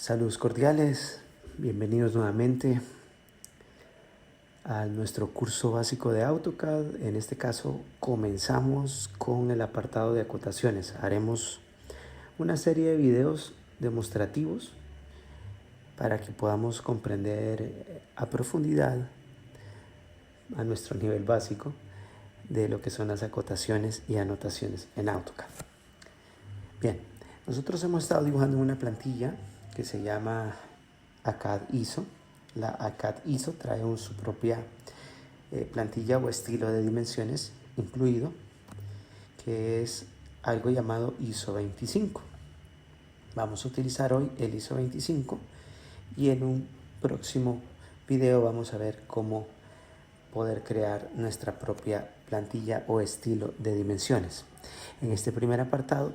Saludos cordiales, bienvenidos nuevamente a nuestro curso básico de AutoCAD. En este caso comenzamos con el apartado de acotaciones. Haremos una serie de videos demostrativos para que podamos comprender a profundidad, a nuestro nivel básico, de lo que son las acotaciones y anotaciones en AutoCAD. Bien, nosotros hemos estado dibujando una plantilla que se llama ACAD ISO. La ACAD ISO trae su propia plantilla o estilo de dimensiones incluido, que es algo llamado ISO 25. Vamos a utilizar hoy el ISO 25 y en un próximo video vamos a ver cómo poder crear nuestra propia plantilla o estilo de dimensiones. En este primer apartado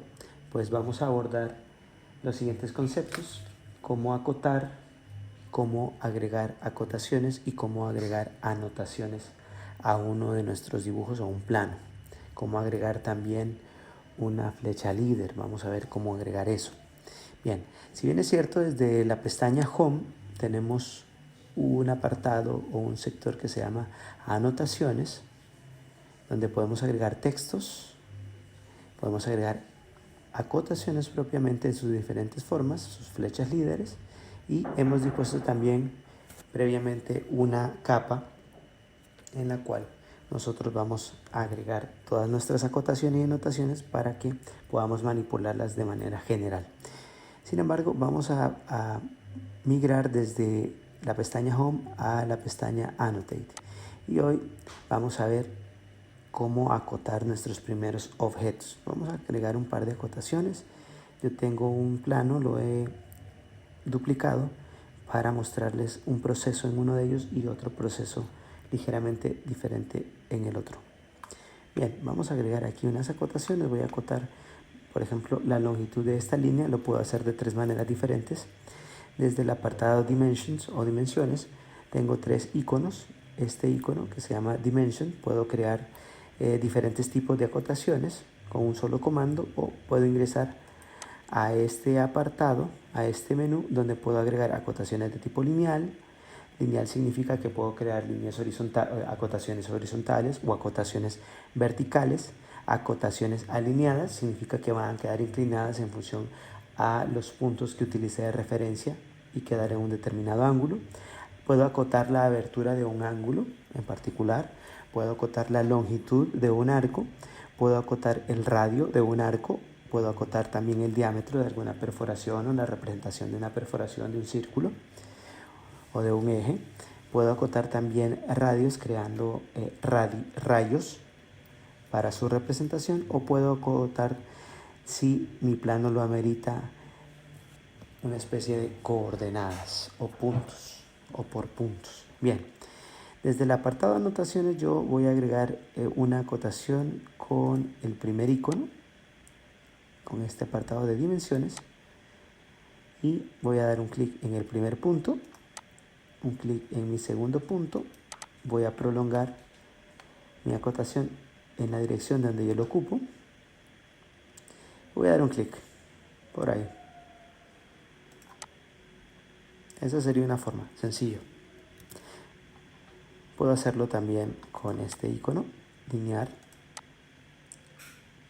pues vamos a abordar los siguientes conceptos: cómo acotar, cómo agregar acotaciones y cómo agregar anotaciones a uno de nuestros dibujos o un plano, cómo agregar también una flecha líder. Vamos a ver cómo agregar eso. Bien, si bien es cierto, desde la pestaña Home tenemos un apartado o un sector que se llama Anotaciones, donde podemos agregar textos, podemos agregar acotaciones propiamente en sus diferentes formas, sus flechas líderes, y hemos dispuesto también previamente una capa en la cual nosotros vamos a agregar todas nuestras acotaciones y anotaciones para que podamos manipularlas de manera general. Sin embargo, vamos a migrar desde la pestaña Home a la pestaña Annotate, y hoy vamos a ver cómo acotar nuestros primeros objetos. Vamos a agregar un par de acotaciones. Yo tengo un plano, lo he duplicado para mostrarles un proceso en uno de ellos y otro proceso ligeramente diferente en el otro. Bien, vamos a agregar aquí unas acotaciones. Voy a acotar, por ejemplo, la longitud de esta línea. Lo puedo hacer de tres maneras diferentes. Desde el apartado Dimensions o Dimensiones tengo tres iconos. Este icono que se llama Dimension, puedo crear diferentes tipos de acotaciones con un solo comando, o puedo ingresar a este apartado, a este menú, donde puedo agregar acotaciones de tipo lineal. Lineal significa que puedo crear acotaciones horizontales o acotaciones verticales. Acotaciones alineadas significa que van a quedar inclinadas en función a los puntos que utilicé de referencia y quedar en un determinado ángulo. Puedo acotar la abertura de un ángulo en particular, puedo acotar la longitud de un arco, puedo acotar el radio de un arco, puedo acotar también el diámetro de alguna perforación o la representación de una perforación de un círculo o de un eje. Puedo acotar también radios creando rayos para su representación, o puedo acotar, si mi plano lo amerita, una especie de coordenadas o puntos o por puntos. Bien, desde el apartado de anotaciones yo voy a agregar una acotación con el primer icono, con este apartado de dimensiones, y voy a dar un clic en el primer punto, un clic en mi segundo punto. Voy a prolongar mi acotación en la dirección donde yo lo ocupo. Voy a dar un clic por ahí. Esa sería una forma, sencillo. Puedo hacerlo también con este icono, linear.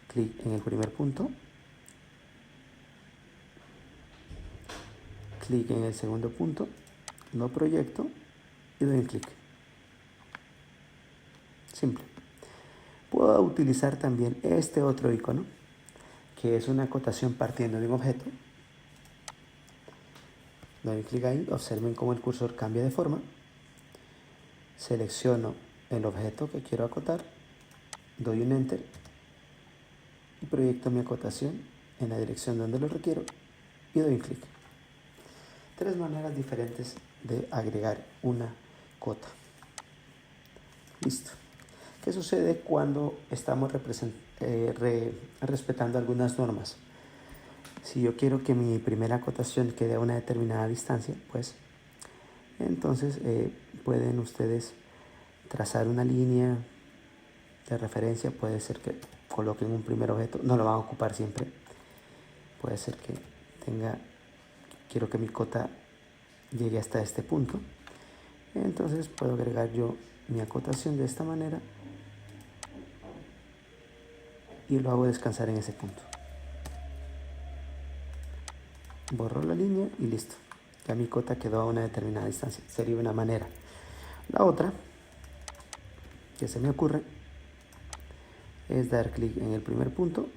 Clic en el primer punto. Clic en el segundo punto. Lo proyecto y doy un clic. Simple. Puedo utilizar también este otro icono, que es una acotación partiendo de un objeto. Doy un clic ahí. Observen cómo el cursor cambia de forma. Selecciono el objeto que quiero acotar, doy un enter y proyecto mi acotación en la dirección donde lo requiero y doy un clic. Tres maneras diferentes de agregar una cota. Listo. ¿Qué sucede cuando estamos respetando algunas normas? Si yo quiero que mi primera acotación quede a una determinada distancia, pues entonces pueden ustedes trazar una línea de referencia. Puede ser que coloquen un primer objeto, no lo van a ocupar siempre. Puede ser que tenga quiero que mi cota llegue hasta este punto. Entonces puedo agregar yo mi acotación de esta manera y lo hago descansar en ese punto. Borro la línea y listo. Ya mi cota quedó a una determinada distancia. Sería una manera. La otra que se me ocurre es dar clic en el primer punto,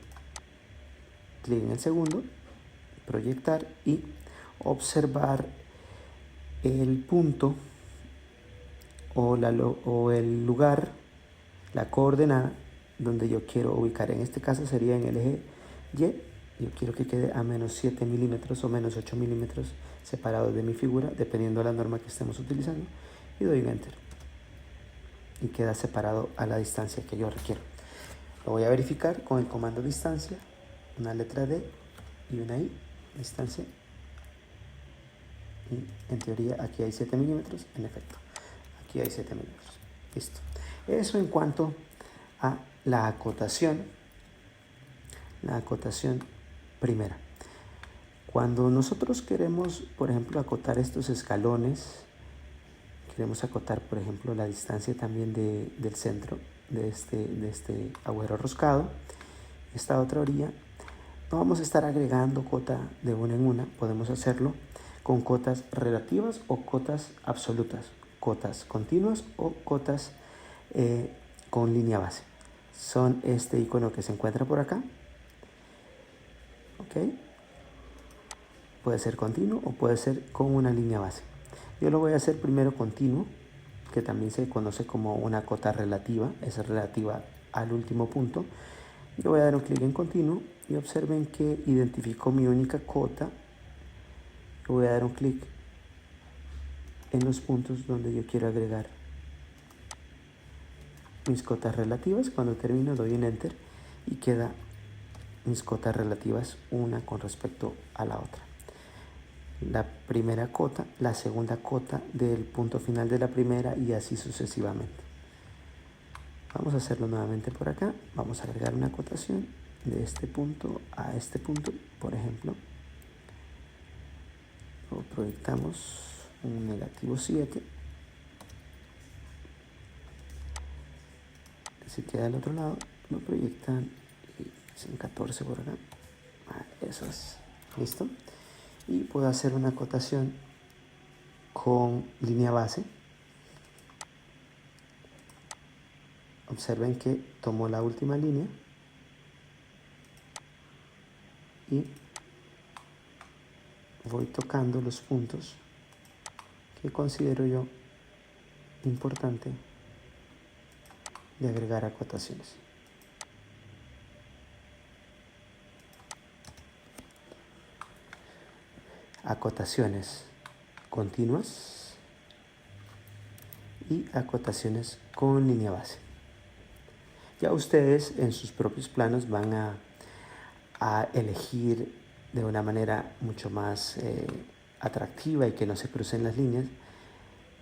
clic en el segundo, proyectar y observar el punto o el lugar, la coordenada donde yo quiero ubicar. En este caso sería en el eje Y. Yo quiero que quede a menos 7 milímetros o menos 8 milímetros separados de mi figura, dependiendo de la norma que estemos utilizando, y doy un enter y queda separado a la distancia que yo requiero. Lo voy a verificar con el comando distancia, una letra D y una I, distancia, y en teoría aquí hay 7 milímetros, en efecto, aquí hay 7 milímetros. Listo. Eso en cuanto a la acotación primera. Cuando nosotros queremos, por ejemplo, acotar estos escalones, queremos acotar, por ejemplo, la distancia también del centro de este agujero roscado, esta otra orilla, no vamos a estar agregando cota de una en una, podemos hacerlo con cotas relativas o cotas absolutas, cotas continuas o cotas con línea base. Son este icono que se encuentra por acá. ¿Ok? Puede ser continuo o puede ser con una línea base. Yo lo voy a hacer primero continuo, que también se conoce como una cota relativa, es relativa al último punto. Yo voy a dar un clic en continuo y observen que identifico mi única cota. Yo voy a dar un clic en los puntos donde yo quiero agregar mis cotas relativas. Cuando termino doy un enter y queda mis cotas relativas una con respecto a la otra. La primera cota, la segunda cota del punto final de la primera y así sucesivamente. Vamos a hacerlo nuevamente por acá. Vamos a agregar una acotación de este punto a este punto, por ejemplo. Lo proyectamos un negativo 7. Si queda al otro lado, lo proyectan y es un 14 por acá. Eso es. ¿Listo? Y puedo hacer una acotación con línea base. Observen que tomo la última línea y voy tocando los puntos que considero yo importante de agregar acotaciones. Acotaciones continuas y acotaciones con línea base. Ya ustedes en sus propios planos van a elegir de una manera mucho más atractiva y que no se crucen las líneas.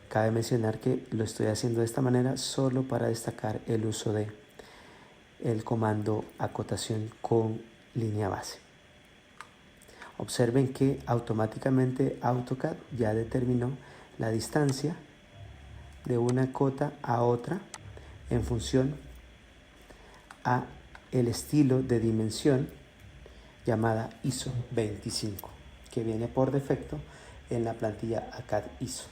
Cabe mencionar que lo estoy haciendo de esta manera solo para destacar el uso de el comando acotación con línea base. Observen que automáticamente AutoCAD ya determinó la distancia de una cota a otra en función a el estilo de dimensión llamada ISO 25, que viene por defecto en la plantilla ACAD ISO.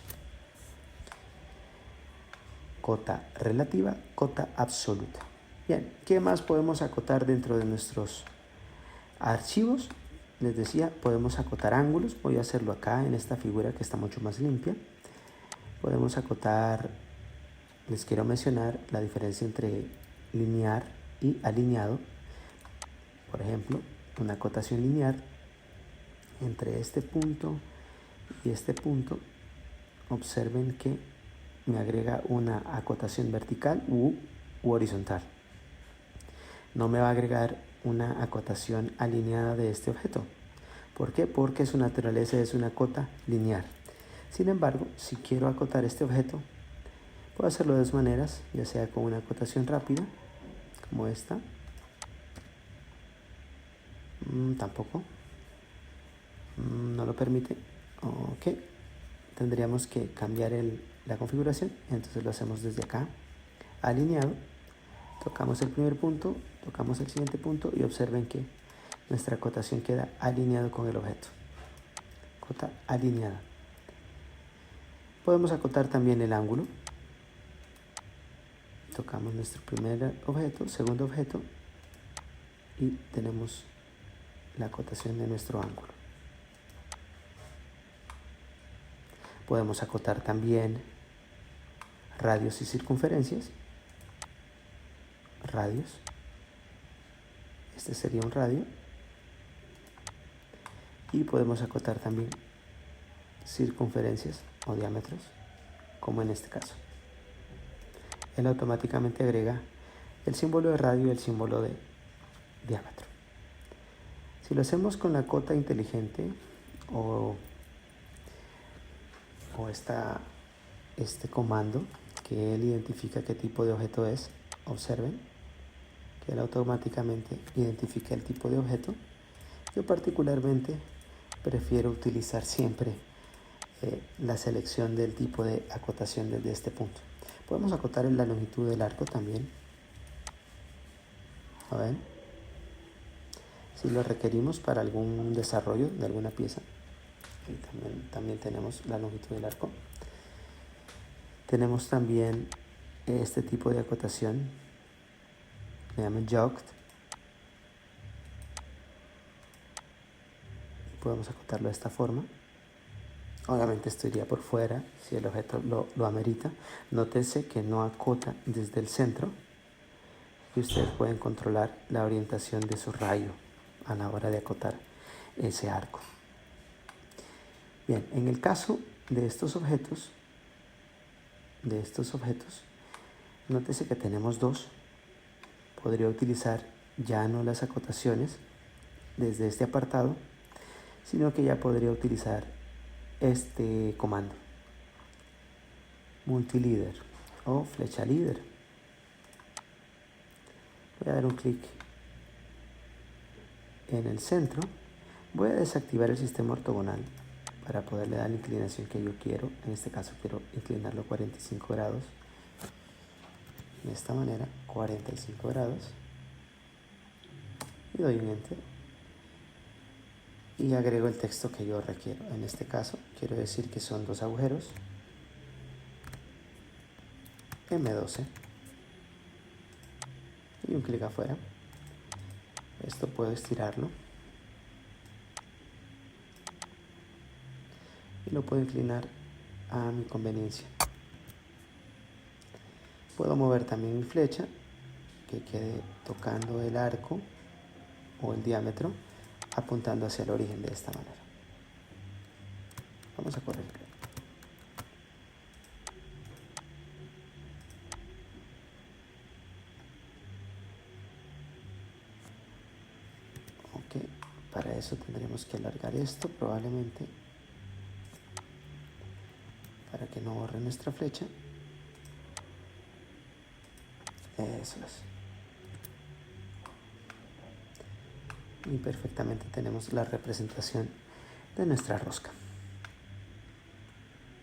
Cota relativa, cota absoluta. Bien, ¿qué más podemos acotar dentro de nuestros archivos? Les decía, podemos acotar ángulos. Voy a hacerlo acá en esta figura que está mucho más limpia. Podemos acotar, les quiero mencionar la diferencia entre lineal y alineado. Por ejemplo, una acotación lineal entre este punto y este punto. Observen que me agrega una acotación vertical u horizontal. No me va a agregar una acotación alineada de este objeto. ¿Por qué? Porque su naturaleza es una cota lineal. Sin embargo, si quiero acotar este objeto, puedo hacerlo de dos maneras, ya sea con una acotación rápida, como esta. Tampoco. no lo permite. Ok, tendríamos que cambiar la configuración, entonces lo hacemos desde acá, alineado, tocamos el primer punto, tocamos el siguiente punto y observen que nuestra acotación queda alineado con el objeto. Cota alineada. Podemos acotar también el ángulo. Tocamos nuestro primer objeto, segundo objeto y tenemos la acotación de nuestro ángulo. Podemos acotar también radios y circunferencias. Radios. Este sería un radio. Y podemos acotar también circunferencias o diámetros, como en este caso. Él automáticamente agrega el símbolo de radio y el símbolo de diámetro. Si lo hacemos con la cota inteligente o este comando que él identifica qué tipo de objeto es, observen que él automáticamente identifica el tipo de objeto. Yo particularmente prefiero utilizar siempre la selección del tipo de acotación desde este punto. Podemos acotar en la longitud del arco también. ¿Lo ven? Si lo requerimos para algún desarrollo de alguna pieza. Y también tenemos la longitud del arco. Tenemos también este tipo de acotación, se llama jogged. Podemos acotarlo de esta forma. Obviamente esto iría por fuera si el objeto lo amerita. Nótese que no acota desde el centro y ustedes pueden controlar la orientación de su rayo a la hora de acotar ese arco. Bien, en el caso de estos objetos, nótese que tenemos dos. Podría utilizar ya no las acotaciones desde este apartado, sino que ya podría utilizar este comando, multilíder o flecha líder. Voy a dar un clic en el centro. Voy a desactivar el sistema ortogonal para poderle dar la inclinación que yo quiero. En este caso quiero inclinarlo 45 grados. De esta manera, 45 grados. Y doy un enter. Y agrego el texto que yo requiero. En este caso, quiero decir que son 2 agujeros. M12. Y un clic afuera. Esto puedo estirarlo. Y lo puedo inclinar a mi conveniencia. Puedo mover también mi flecha, que quede tocando el arco o el diámetro, apuntando hacia el origen de esta manera. Vamos a correr. Ok, para eso tendremos que alargar esto probablemente para que no borre nuestra flecha. Eso es. Y perfectamente tenemos la representación de nuestra rosca.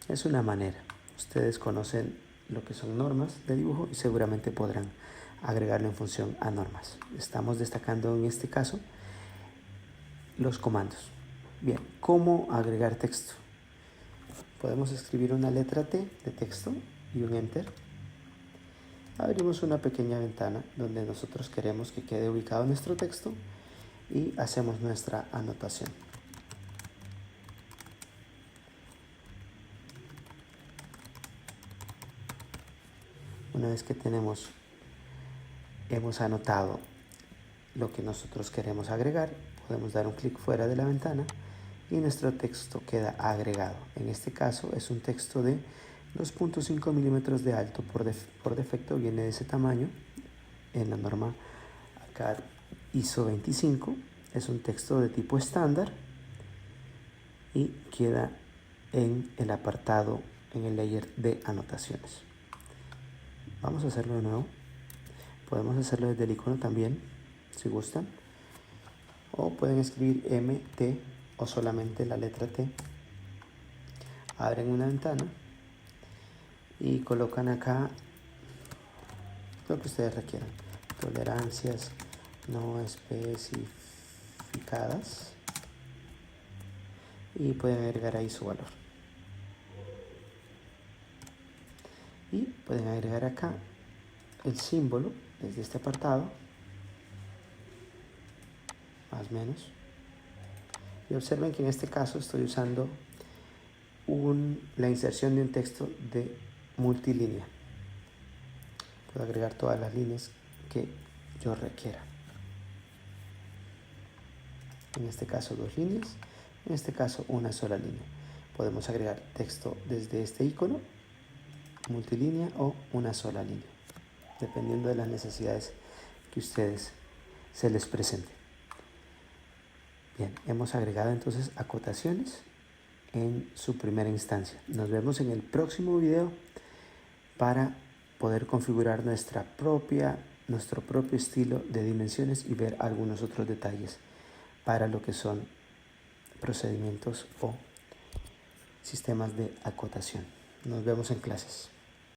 Es una manera. Ustedes conocen lo que son normas de dibujo y seguramente podrán agregarlo en función a normas. Estamos destacando en este caso los comandos. Bien, ¿cómo agregar texto? Podemos escribir una letra T de texto y un enter. Abrimos una pequeña ventana donde nosotros queremos que quede ubicado nuestro texto y hacemos nuestra anotación. Una vez que hemos anotado lo que nosotros queremos agregar, podemos dar un clic fuera de la ventana y nuestro texto queda agregado. En este caso es un texto de 2.5 milímetros de alto. Por defecto viene de ese tamaño en la norma ACAD ISO 25. Es un texto de tipo estándar y queda en el apartado, en el layer de anotaciones. Vamos a hacerlo de nuevo. Podemos hacerlo desde el icono también, si gustan. O pueden escribir MT o solamente la letra T, abren una ventana y colocan acá lo que ustedes requieran. Tolerancias no especificadas. Y pueden agregar ahí su valor. Y pueden agregar acá el símbolo desde este apartado, más o menos. Y observen que en este caso estoy usando la inserción de un texto de multilínea. Puedo agregar todas las líneas que yo requiera. En este caso 2 líneas, en este caso una sola línea. Podemos agregar texto desde este icono, multilínea o una sola línea, dependiendo de las necesidades que ustedes se les presenten. Bien, hemos agregado entonces acotaciones en su primera instancia. Nos vemos en el próximo video para poder configurar nuestro propio estilo de dimensiones y ver algunos otros detalles para lo que son procedimientos o sistemas de acotación. Nos vemos en clases.